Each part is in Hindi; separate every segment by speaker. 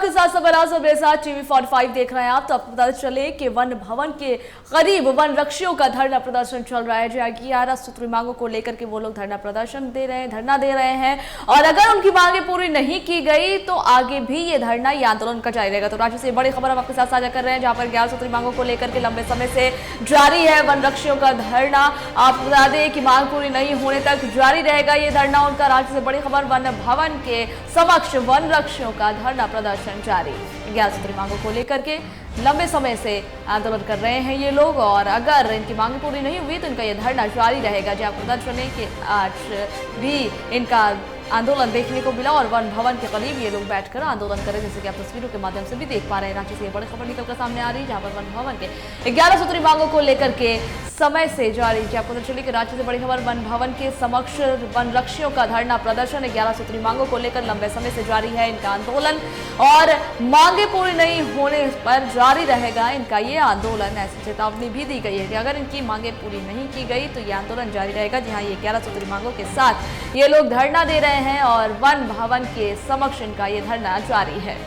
Speaker 1: आपके साथ सबराज और मेरे साथ TV45 देख रहे हैं आप। तो आपको पता चले कि वन भवन के करीब वन रक्षियों का धरना प्रदर्शन चल रहा है, जहाँ 11 सूत्री मांगों को लेकर के वो लोग धरना दे रहे हैं और अगर उनकी मांगे पूरी नहीं की गई तो आगे भी ये धरना, ये आंदोलन का जारी रहेगा। तो राज्य से बड़ी खबर हम आपके साथ साझा कर रहे हैं, जहाँ पर 11 सूत्री मांगों को लेकर के लंबे समय से जारी है वन रक्षियों का धरना। आप बता दें कि मांग पूरी नहीं होने तक जारी रहेगा ये धरना उनका। राज्य से बड़ी खबर, वन भवन के समक्ष वन रक्षियों का धरना प्रदर्शन जारी। 11 सूत्री मांगों को लेकर के लंबे समय से आंदोलन कर रहे हैं ये लोग और अगर इनकी मांग पूरी नहीं हुई तो इनका ये धरना जारी रहेगा। जी आपको बता चले कि आज भी इनका आंदोलन देखने को मिला और वन भवन के करीब ये लोग बैठकर आंदोलन करें, जैसे कि आप तस्वीरों के माध्यम से भी देख पा रहे हैं। राज्य से बड़ी खबर निकलकर सामने आ रही है, जहां पर वन भवन के 11 सूत्री मांगों को लेकर के समय से जारी। आपको पता चले कि राज्य से बड़ी खबर, वन भवन के समक्ष वन रक्षियों का धरना प्रदर्शन 11 सूत्री मांगों को लेकर लंबे समय से जारी है इनका आंदोलन और मांगे पूरी नहीं होने पर जारी रहेगा इनका ये आंदोलन। ऐसी चेतावनी भी दी गई है कि अगर इनकी मांगे पूरी नहीं की गई तो ये आंदोलन जारी रहेगा। जहां ये 11 सूत्री मांगों के साथ ये लोग धरना दे रहे हैं और वन भवन के समक्ष इनका ये धरना जारी है।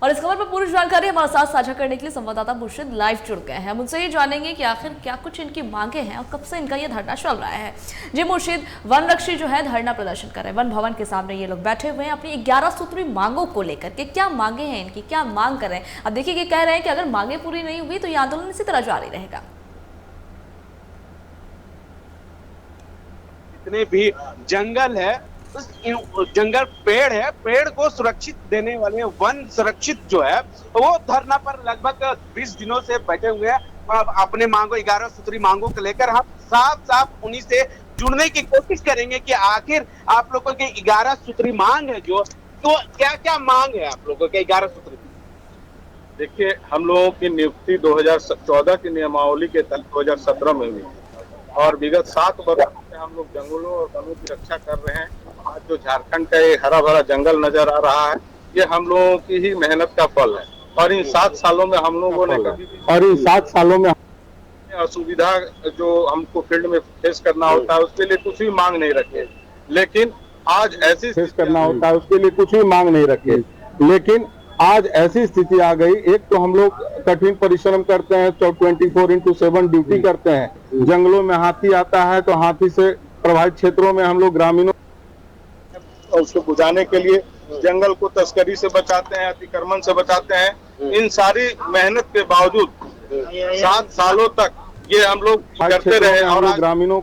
Speaker 1: और इस खबर पर पूरी जानकारी हमारे साथ साझा करने के लिए संवाददाता मुर्शिद लाइव जुड़ गए हैं। हम उनसे ये जानेंगे कि आखिर क्या कुछ इनकी मांगे हैं और कब से इनका ये धरना चल रहा है। जी मुर्शिद, वन रक्षी जो है धरना प्रदर्शन कर रहे हैं, वन भवन के सामने ये लोग बैठे हुए हैं अपनी 11 सूत्री मांगों को लेकर के। क्या मांगे हैं इनकी, क्या मांग कर रहे हैं? अब देखिए कि कह रहे हैं कि अगर मांगे पूरी नहीं हुई तो ये आंदोलन इसी तरह जारी रहेगा।
Speaker 2: जितने भी जंगल है, जंगल पेड़ है, पेड़ को सुरक्षित देने वाले वन संरक्षित जो है वो धरना पर लगभग 20 दिनों से बैठे हुए हैं। अपने मांगों 11 सूत्री मांगों को लेकर हम साफ उन्हीं से जुड़ने की कोशिश करेंगे कि आखिर आप लोगों के 11 सूत्री मांग है जो, तो क्या क्या मांग है आप लोगों के 11 सूत्री?
Speaker 3: देखिए, हम लोगों की नियुक्ति 2014 की नियमावली के तहत 2017 में हुई और विगत 7 वर्षों से हम लोग जंगलों और वनों की रक्षा कर रहे हैं। आज जो झारखंड का ये हरा भरा जंगल नजर आ रहा है, ये हम लोगों की ही मेहनत का फल है और इन 7 सालों में हम लोगों ने असुविधा जो हमको फील्ड में फेस करना होता है उसके लिए कुछ भी मांग नहीं रखे, लेकिन आज ऐसी फेस करना होता है उसके लिए कुछ भी मांग नहीं रखे, लेकिन आज ऐसी स्थिति आ गई। एक तो हम लोग कठिन परिश्रम करते हैं, तो 24/7 ड्यूटी करते हैं। जंगलों में हाथी आता है तो हाथी से प्रभावित क्षेत्रों में हम लोग ग्रामीणों उसको बुझाने के लिए जंगल को तस्करी से बचाते हैं, अतिक्रमण से बचाते हैं। इन सारी मेहनत के बावजूद 7 सालों तक ये हम लोग करते रहे और ग्रामीणों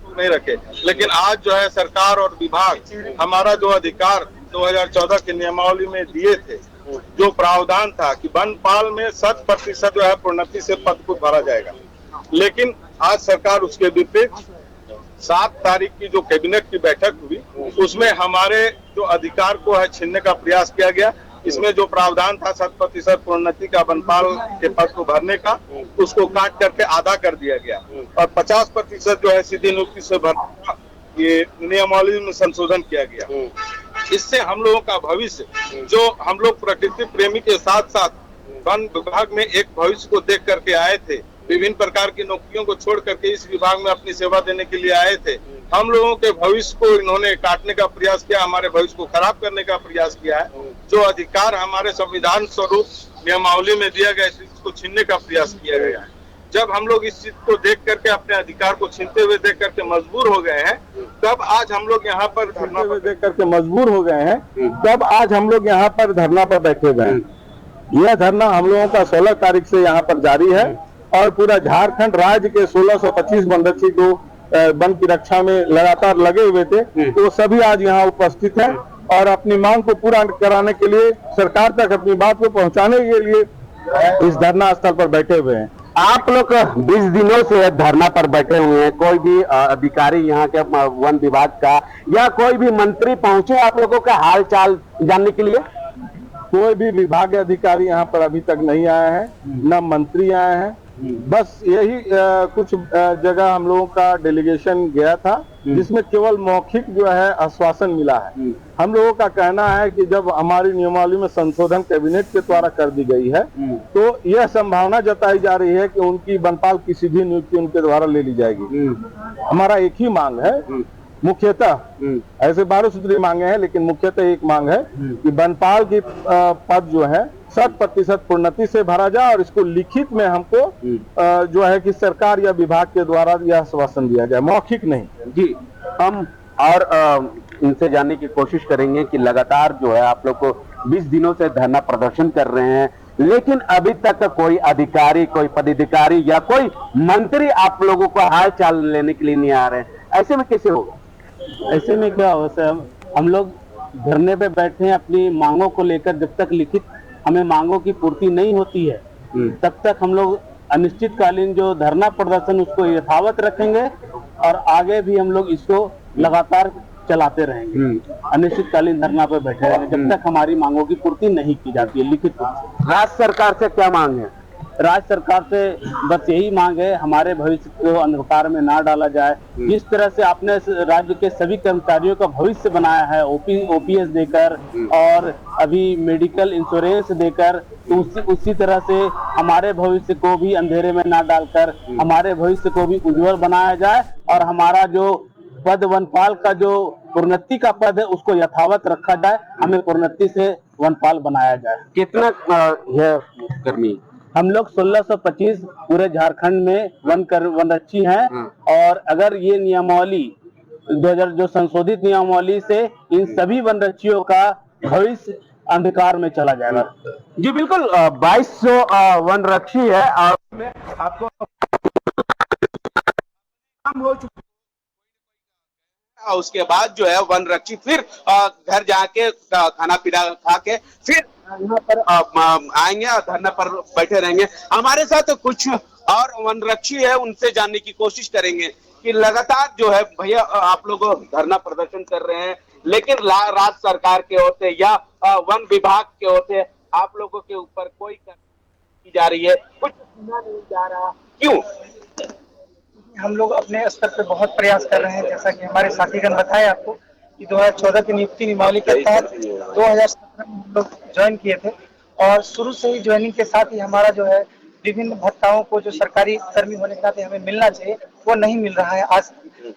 Speaker 3: नहीं रखे, लेकिन आज जो है सरकार और विभाग हमारा जो अधिकार 2014 की नियमावली में दिए थे, जो प्रावधान था कि वनपाल में 100% जो है प्रोन्नति से पद को भरा जाएगा, लेकिन आज सरकार उसके विपरीत 7 तारीख की जो कैबिनेट की बैठक हुई उसमें हमारे जो अधिकार को है छीनने का प्रयास किया गया। इसमें जो प्रावधान था 100% प्रोन्नति का वनपाल के पद को भरने का, उसको काट करके आधा कर दिया गया और 50% जो है सीधी नियुक्ति से भरने का ये नियमावली में संशोधन किया गया। इससे हम लोगों का भविष्य, जो हम लोग प्रकृति प्रेमी के साथ साथ वन विभाग में एक भविष्य को देख करके आए थे, विभिन्न प्रकार की नौकरियों को छोड़ करके इस विभाग में अपनी सेवा देने के लिए आए थे, हम लोगों के भविष्य को इन्होंने काटने का प्रयास किया, हमारे भविष्य को खराब करने का प्रयास किया है। जो अधिकार हमारे संविधान स्वरूप नियमावली में दिया गया इसको छीनने का प्रयास किया गया है। जब हम लोग इस चीज को देख करके अपने अधिकार को छीनते हुए देख करके मजबूर हो गए हैं, तब आज हम लोग यहाँ पर धरना पर देख करके मजबूर हो गए हैं, तब आज हम लोग यहाँ पर धरना पर बैठे हुए हैं। यह धरना हम लोगों का 16 तारीख से यहाँ पर जारी है और पूरा झारखंड राज्य के 1625 वनरक्षी जो वन की रक्षा में लगातार लगे हुए थे, तो सभी आज यहाँ उपस्थित हैं और अपनी मांग को पूरा कराने के लिए, सरकार तक अपनी बात को पहुंचाने के लिए इस धरना स्थल पर बैठे हुए हैं।
Speaker 4: आप लोग 20 दिनों से धरना पर बैठे हुए हैं, कोई भी अधिकारी यहाँ के वन विभाग का या कोई भी मंत्री पहुंचे आप लोगों का हाल चाल जानने के लिए?
Speaker 3: कोई भी विभागीय अधिकारी यहाँ पर अभी तक नहीं आया है, न मंत्री आए हैं, बस यही कुछ जगह हम लोगों का डेलीगेशन गया था, जिसमें केवल मौखिक जो है आश्वासन मिला है। हम लोगों का कहना है कि जब हमारी नियमावली में संशोधन कैबिनेट के द्वारा कर दी गई है, तो यह संभावना जताई जा रही है कि उनकी बनपाल की सीधी नियुक्ति उनके द्वारा ले ली जाएगी। हमारा एक ही मांग है, मुख्यतः ऐसे 12 सूत्री मांगे हैं, लेकिन मुख्यतः एक मांग है कि बनपाल की पद जो है 100% प्रोन्नति से भरा जाए और इसको लिखित में हमको जो है कि सरकार या विभाग के द्वारा यह आश्वासन दिया जाए, मौखिक नहीं।
Speaker 4: जी, हम और इनसे जानने की कोशिश करेंगे कि लगातार जो है आप लोग को 20 दिनों से धरना प्रदर्शन कर रहे हैं, लेकिन अभी तक कोई अधिकारी, कोई पदाधिकारी या कोई मंत्री आप लोगों को हाल चाल लेने के लिए नहीं आ रहे हैं। ऐसे में कैसे होगा?
Speaker 5: ऐसे में क्या हो सर, हम लोग धरने पे बैठे हैं अपनी मांगों को लेकर। जब तक लिखित हमें मांगों की पूर्ति नहीं होती है, तब तक हम लोग अनिश्चितकालीन जो धरना प्रदर्शन उसको यथावत रखेंगे और आगे भी हम लोग इसको लगातार चलाते रहेंगे। अनिश्चितकालीन धरना पे बैठे रहेंगे जब तक हमारी मांगों की पूर्ति नहीं की जाती है लिखित रूप से।
Speaker 4: राज्य सरकार से क्या मांग है?
Speaker 5: राज्य सरकार से बस यही मांग है, हमारे भविष्य को अंधकार में ना डाला जाए। जिस तरह से आपने राज्य के सभी कर्मचारियों का भविष्य बनाया है, ओपीएस देकर और अभी मेडिकल इंश्योरेंस देकर, तो उसी तरह से हमारे भविष्य को भी अंधेरे में ना डालकर हमारे भविष्य को भी उज्जवल बनाया जाए और हमारा जो पद वनपाल का जो प्रोन्नति का पद है उसको यथावत रखा जाए, हमें प्रोन्नति से वनपाल बनाया जाए।
Speaker 4: कितना कर्मी?
Speaker 5: हम लोग 1625 पूरे झारखंड में वनरक्षी हैं और अगर ये नियमावली 2000 जो संशोधित नियमावली से इन सभी वनरक्षियों का भविष्य अंधकार में चला जाएगा।
Speaker 4: जी बिल्कुल, 2200 वनरक्षी है और आपको हो चुका।
Speaker 2: उसके बाद जो है वन रक्षी फिर घर जाके खाना पीना खा के फिर यहाँ पर आएंगे और धरना पर बैठे रहेंगे। हमारे साथ कुछ और वन रक्षी है, उनसे जानने की कोशिश करेंगे कि लगातार जो है भैया आप लोग धरना प्रदर्शन कर रहे हैं, लेकिन राज्य सरकार के ओर से या वन विभाग के ओर से आप लोगों के ऊपर कोई की जा रही है, कुछ सुना नहीं जा रहा, क्यों?
Speaker 6: हम लोग अपने स्तर पे बहुत प्रयास कर रहे हैं। जैसा कि हमारे साथीगण बताए आपको कि 2014 की नियुक्ति नियमावली के तहत 2017 में हम लोग ज्वाइन किए थे और शुरू से ही ज्वाइनिंग के साथ ही हमारा जो है विभिन्न भत्ताओं को जो सरकारी कर्मी होने के नाते हमें मिलना चाहिए वो नहीं मिल रहा है। आज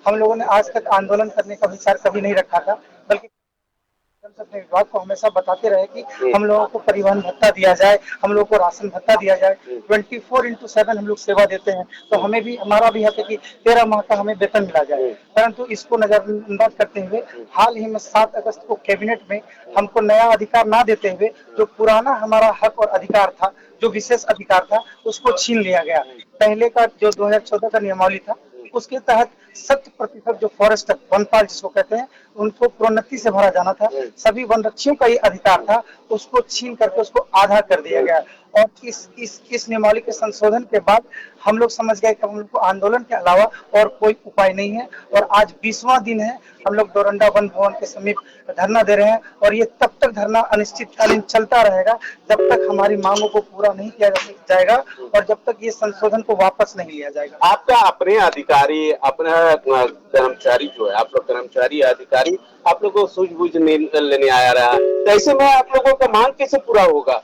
Speaker 6: हम लोगों ने आज तक आंदोलन करने का विचार कभी नहीं रखा था, बल्कि अपने विभाग को हमेशा बताते रहे कि हम लोगों को परिवहन भत्ता दिया जाए, हम लोगों को राशन भत्ता दिया जाए। 24/7 हम लोग सेवा देते हैं, तो हमें भी, हमारा भी हक है कि 13 माह का हमें वेतन मिला जाए। परंतु इसको नजरअंदाज करते हुए हाल ही में 7 अगस्त को कैबिनेट में हमको नया अधिकार ना देते हुए जो पुराना हमारा हक और अधिकार था, जो विशेष अधिकार था, उसको छीन लिया गया। पहले का जो 2014 का नियमावली था उसके तहत 100% जो फॉरेस्ट वनपाल जिसको कहते हैं उनको प्रोन्नति से भरा जाना था। सभी वनरक्षियों का ये अधिकार था, उसको छीन करके उसको आधा कर दिया गया। और इस नियमावली के संशोधन के बाद हम लोग समझ गए कि हम लोग को आंदोलन के अलावा और कोई उपाय नहीं है। और आज 20वां दिन है, हम लोग डोरंडा वन भवन के समीप धरना दे रहे हैं और ये तब तक धरना अनिश्चितकालीन चलता रहेगा जब तक हमारी मांगों को पूरा नहीं किया जाएगा और जब तक ये संशोधन को वापस नहीं लिया जाएगा।
Speaker 2: आपका अपने अधिकारी, अपना कर्मचारी जो है, आप लोग कर्मचारी अधिकारी आप लोगों को सूझबूझ लेने आया रहा, तो ऐसे में आप लोगों का मांग कैसे पूरा होगा?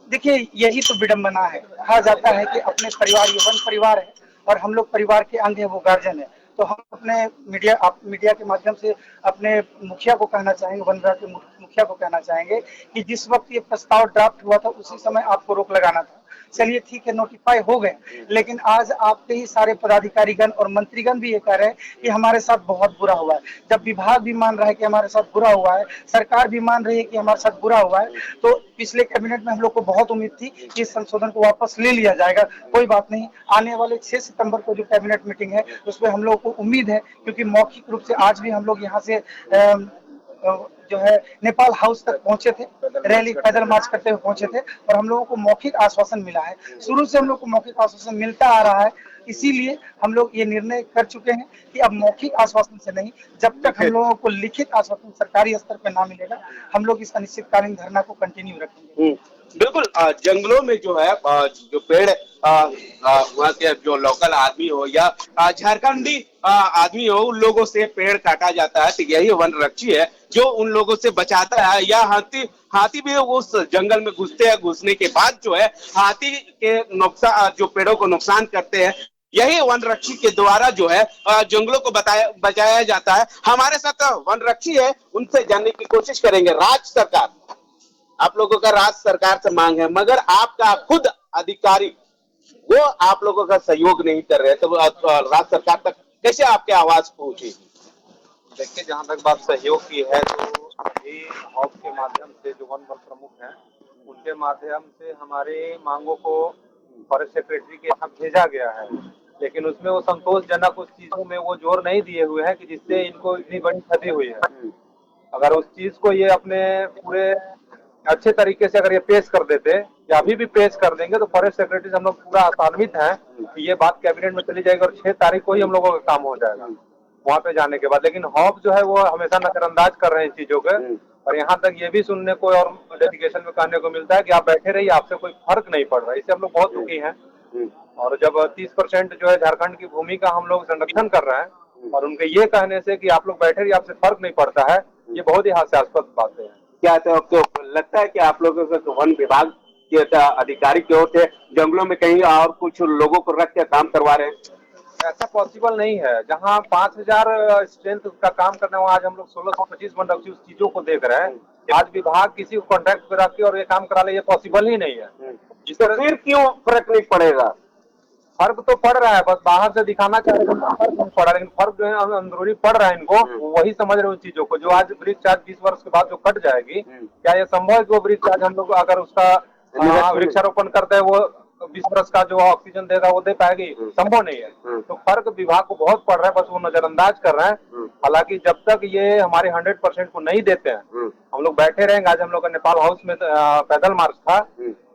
Speaker 6: देखिए, यही तो विडंबना है। कहा जाता है कि अपने परिवार, ये वन परिवार है और हम लोग परिवार के अंग है, वो गार्जियन है। तो हम अपने मीडिया के माध्यम से अपने मुखिया को कहना चाहेंगे, वन विभाग के मुखिया को कहना चाहेंगे कि जिस वक्त ये प्रस्ताव ड्राफ्ट हुआ था उसी समय आपको रोक लगाना था। चलिए ठीक है, नोटिफाई हो गए, लेकिन आज आपके ही सारे पदाधिकारीगण और मंत्रीगण भी ये कह रहे हैं कि हमारे साथ बहुत बुरा हुआ है। जब विभाग भी मान रहा है कि हमारे साथ बुरा हुआ है, सरकार भी मान रही है कि हमारे साथ बुरा हुआ है, तो पिछले कैबिनेट में हम लोग को बहुत उम्मीद थी कि इस संशोधन को वापस ले लिया जाएगा। कोई बात नहीं, आने वाले 6 सितंबर को जो कैबिनेट मीटिंग है उसमें हम लोग को उम्मीद है, क्योंकि मौखिक रूप से आज भी हम लोग यहाँ से जो है नेपाल हाउस तक पहुंचे थे, रैली पैदल मार्च करते हुए पहुंचे थे और हम लोगों को मौखिक आश्वासन मिला है। शुरू से हम लोग को मौखिक आश्वासन मिलता आ रहा है, इसीलिए हम लोग ये निर्णय कर चुके हैं कि अब मौखिक आश्वासन से नहीं, जब तक हम लोगों को लिखित आश्वासन सरकारी स्तर पर ना मिलेगा, हम लोग इस अनिश्चितकालीन धरना को कंटिन्यू रखेंगे।
Speaker 2: बिल्कुल जंगलों में जो है जो पेड़ वहाँ के जो लोकल आदमी हो या झारखंडी आदमी हो, उन लोगों से पेड़ काटा जाता है, तो यही वन रक्षी है जो उन लोगों से बचाता है। या हाथी भी उस जंगल में घुसते हैं, घुसने के बाद जो है हाथी के नुकसान, जो पेड़ों को नुकसान करते हैं, यही वन रक्षी के द्वारा जो है जंगलों को बचाया जाता है। हमारे साथ वन रक्षी है, उनसे जानने की कोशिश करेंगे। राज्य सरकार, आप लोगों का राज्य सरकार से मांग है, मगर आपका खुद अधिकारी वो आप लोगों का सहयोग नहीं कर रहे, तो राज्य सरकार तक कैसे आपके आवाज पहुंची?
Speaker 3: देखिए, जहाँ तक बात सहयोग की है, तो अभी हॉब के माध्यम से जो वन बल प्रमुख हैं, उनके माध्यम से हमारे मांगों को फॉरेस्ट सेक्रेटरी के यहाँ भेजा गया है, लेकिन उसमें वो संतोषजनक उस चीजों में वो जोर नहीं दिए हुए हैं कि जिससे इनको इतनी बड़ी क्षति हुई है। अगर उस चीज को ये अपने पूरे अच्छे तरीके से अगर ये पेश कर देते या अभी भी पेश कर देंगे, तो फॉरेस्ट सेक्रेटरी से हम लोग पूरा आसान्वित हैं कि ये बात कैबिनेट में चली जाएगी और 6 तारीख को ही हम लोगों का काम हो जाएगा वहाँ पे जाने के बाद। लेकिन हॉब जो है वो हमेशा नजरअंदाज कर रहे हैं इन चीजों के, और यहाँ तक ये भी सुनने को और डेलीगेशन में कहने को मिलता है कि आप बैठे रहिए, आपसे कोई फर्क नहीं पड़ रहा है। इससे हम लोग बहुत दुखी हैं। और जब 30% जो है झारखंड की भूमि का हम लोग संरक्षण कर रहे हैं और उनके ये कहने से कि आप लोग बैठे रहिए, आपसे फर्क नहीं पड़ता है, ये बहुत ही हास्यास्पद बातें हैं।
Speaker 2: क्या तो लगता है कि आप लोगों को वन विभाग के अधिकारी की ओर से जंगलों में कहीं और कुछ लोगों को रख के काम करवा रहे हैं?
Speaker 3: ऐसा पॉसिबल नहीं है। जहाँ 5000 स्ट्रेंथ का काम करना है, वहाँ आज हम लोग 1625 वन रक्षी उस चीजों को देख रहे हैं। आज विभाग किसी को कॉन्ट्रैक्ट पे रख के और ये काम करा ले, ये पॉसिबल ही नहीं है।
Speaker 2: जिस तरह फिर क्यों फर्क नहीं पड़ेगा?
Speaker 3: फर्क तो पड़ रहा है, बस बाहर से दिखाना चाह रहे हैं, फर्क नहीं पड़ा, लेकिन फर्क जो है अंदरूनी पड़ रहा है इनको। वही समझ रहे उन चीजों को। जो आज वृक्ष आज 20 वर्ष के बाद जो कट जाएगी, क्या ये संभव है कि वो वृक्ष आज हम लोग अगर उसका वृक्षारोपण करते हैं, वो 20 वर्ष का जो ऑक्सीजन देगा वो दे पाएगी? संभव नहीं है। तो फर्क विभाग को बहुत पड़ रहा है, बस वो नजरअंदाज कर रहे हैं। हालांकि जब तक ये हमारे 100% को नहीं देते हैं, हम लोग बैठे रहेंगे। आज हम लोग का नेपाल हाउस में पैदल मार्च था।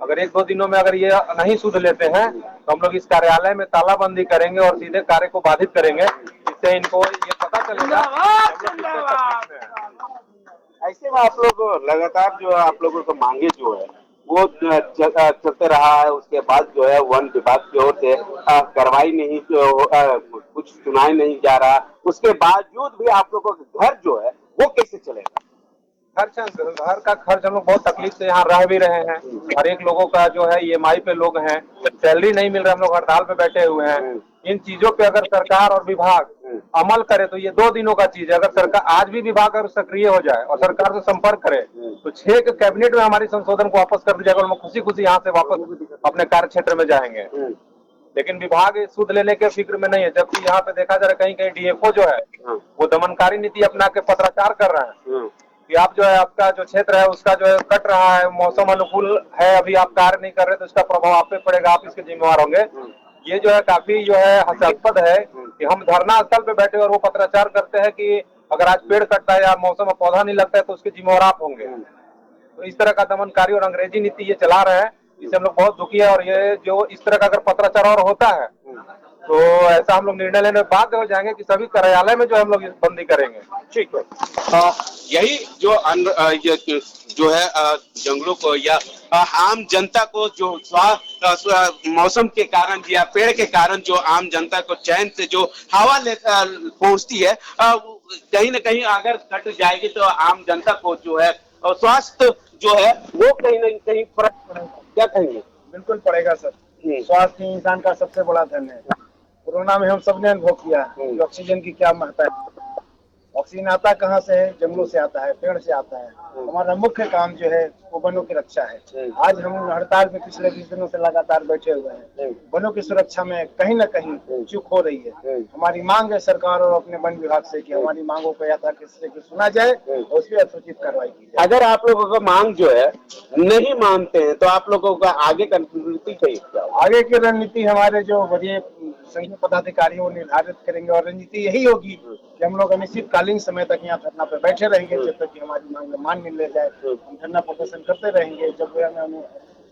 Speaker 3: अगर 1-2 दिनों में अगर ये नहीं सुध लेते हैं, तो हम लोग इस कार्यालय में तालाबंदी करेंगे और सीधे कार्य को बाधित करेंगे, जिससे इनको ये पता चलेगा।
Speaker 2: ऐसे में आप लोग लगातार जो आप लोगों को मांगे जो है वो चलते रहा है, उसके बाद जो है वन विभाग की ओर से कार्रवाई नहीं, कुछ सुनाई नहीं जा रहा, उसके बावजूद भी आप लोगों का घर जो है वो कैसे चलेगा?
Speaker 3: घर का खर्च हम लोग बहुत तकलीफ से यहाँ रह भी रहे हैं। हर एक लोगों का जो है EMI पे लोग हैं, सैलरी नहीं मिल रहा, हम लोग हड़ताल पे बैठे हुए हैं। इन चीजों पे अगर सरकार और विभाग अमल करे तो ये 2 दिनों का चीज है। अगर सरकार आज भी विभाग अगर सक्रिय हो जाए और सरकार से संपर्क करे, तो 6 के कैबिनेट में हमारी संशोधन को वापस कर दिया जाएगा और हम खुशी खुशी यहाँ से वापस अपने कार्य क्षेत्र में जाएंगे। लेकिन विभाग सुध लेने के फिक्र में नहीं है, जबकि यहाँ पे देखा जा रहा है कहीं कहीं DFO जो है वो दमनकारी नीति अपना के पत्राचार कर रहे हैं कि आप जो है आपका जो क्षेत्र है उसका जो है कट रहा है, मौसम अनुकूल है, अभी आप कार्य नहीं कर रहे तो इसका प्रभाव आप पे पड़ेगा, आप इसके जिम्मेवार होंगे। ये जो है काफी जो है हास्यास्पद है कि हम धरना स्थल पे बैठे और वो पत्राचार करते हैं कि अगर आज पेड़ कटता है या मौसम में पौधा नहीं लगता है तो उसके जिम्मेवार आप होंगे। तो इस तरह का दमनकारी और अंग्रेजी नीति ये चला रहे हैं, इससे हम लोग बहुत दुखी है। और ये जो इस तरह का अगर पत्राचार और होता है तो ऐसा हम लोग निर्णय लेने बाध्य हो जाएंगे कि सभी कार्यालय में जो हम लोग बंदी करेंगे।
Speaker 2: ठीक है। यही जो है जंगलों को या आम जनता को जो मौसम के कारण या पेड़ के कारण जो आम जनता को चैन से जो हवा पहुंचती है, कहीं ना कहीं अगर कट जाएगी तो आम जनता को जो है स्वास्थ्य जो है वो कहीं ना कहीं फर्क पड़ेगा। क्या कहेंगे?
Speaker 7: बिल्कुल पड़ेगा सर। स्वास्थ्य ही इंसान का सबसे बड़ा धन है। कोरोना में हम सबने अनुभव किया कि ऑक्सीजन की क्या महत्ता है। ऑक्सीजन आता कहाँ से है? जंगलों से आता है, पेड़ से आता है। हमारा मुख्य काम जो है वो वनों की रक्षा है। आज हम हड़ताल में पिछले 20 दिनों से लगातार बैठे हुए हैं। वनों की सुरक्षा में कहीं न कहीं चूक हो रही है। हमारी मांग है सरकार और अपने वन विभाग से कि हमारी मांगों को यथाकृत सुना जाए और उस पर यथोचित कार्रवाई की जाए।
Speaker 2: अगर आप लोगों का मांग जो है नहीं मानते हैं तो आप लोगों का आगे का रणनीति क्या?
Speaker 7: आगे की रणनीति हमारे जो वरीय संघीय पदाधिकारी वो निर्धारित करेंगे और रणनीति यही होगी कि हम लोग अनिश्चितकालीन समय तक यहाँ धरना पे बैठे रहेंगे जब तक कि हमारी मांग मान मिल जाए। हम धरना प्रदर्शन करते रहेंगे, जब हमें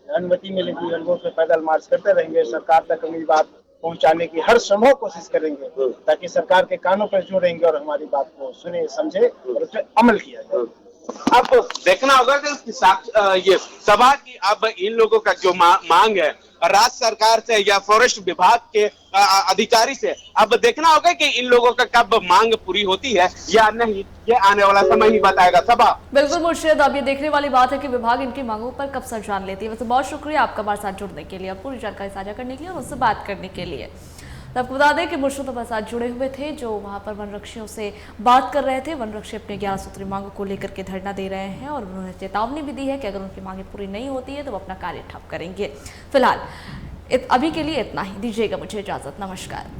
Speaker 7: अनुमति मिलेगी हम लोग पैदल मार्च करते रहेंगे। सरकार तक हमारी बात पहुंचाने की हर संभव कोशिश करेंगे ताकि सरकार के कानों पर जोड़ेंगे और हमारी बात को सुने, समझे और उस पर अमल किया जाए।
Speaker 2: अब देखना होगा कि ये सभा की अब इन लोगों का जो मांग है राज्य सरकार से या फॉरेस्ट विभाग के अधिकारी से, अब देखना होगा कि इन लोगों का कब मांग पूरी होती है या नहीं, ये आने वाला समय ही बताएगा। सभा
Speaker 1: बिल्कुल मुर्शिद, अब ये देखने वाली बात है कि विभाग इनकी मांगों पर कब संज्ञान लेती है। वैसे बहुत शुक्रिया आपका हमारे साथ जुड़ने के लिए, पूरी जानकारी साझा करने के लिए और उससे बात करने के लिए। तो आपको बता दें कि मुर्शिद हमारे साथ जुड़े हुए थे, जो वहां पर वन रक्षियों से बात कर रहे थे। वन रक्षी अपने 11 सूत्री मांगों को लेकर के धरना दे रहे हैं और उन्होंने चेतावनी भी दी है कि अगर उनकी मांगें पूरी नहीं होती है तो वो अपना कार्य ठप करेंगे। फिलहाल अभी के लिए इतना ही, दीजिएगा मुझे इजाजत, नमस्कार।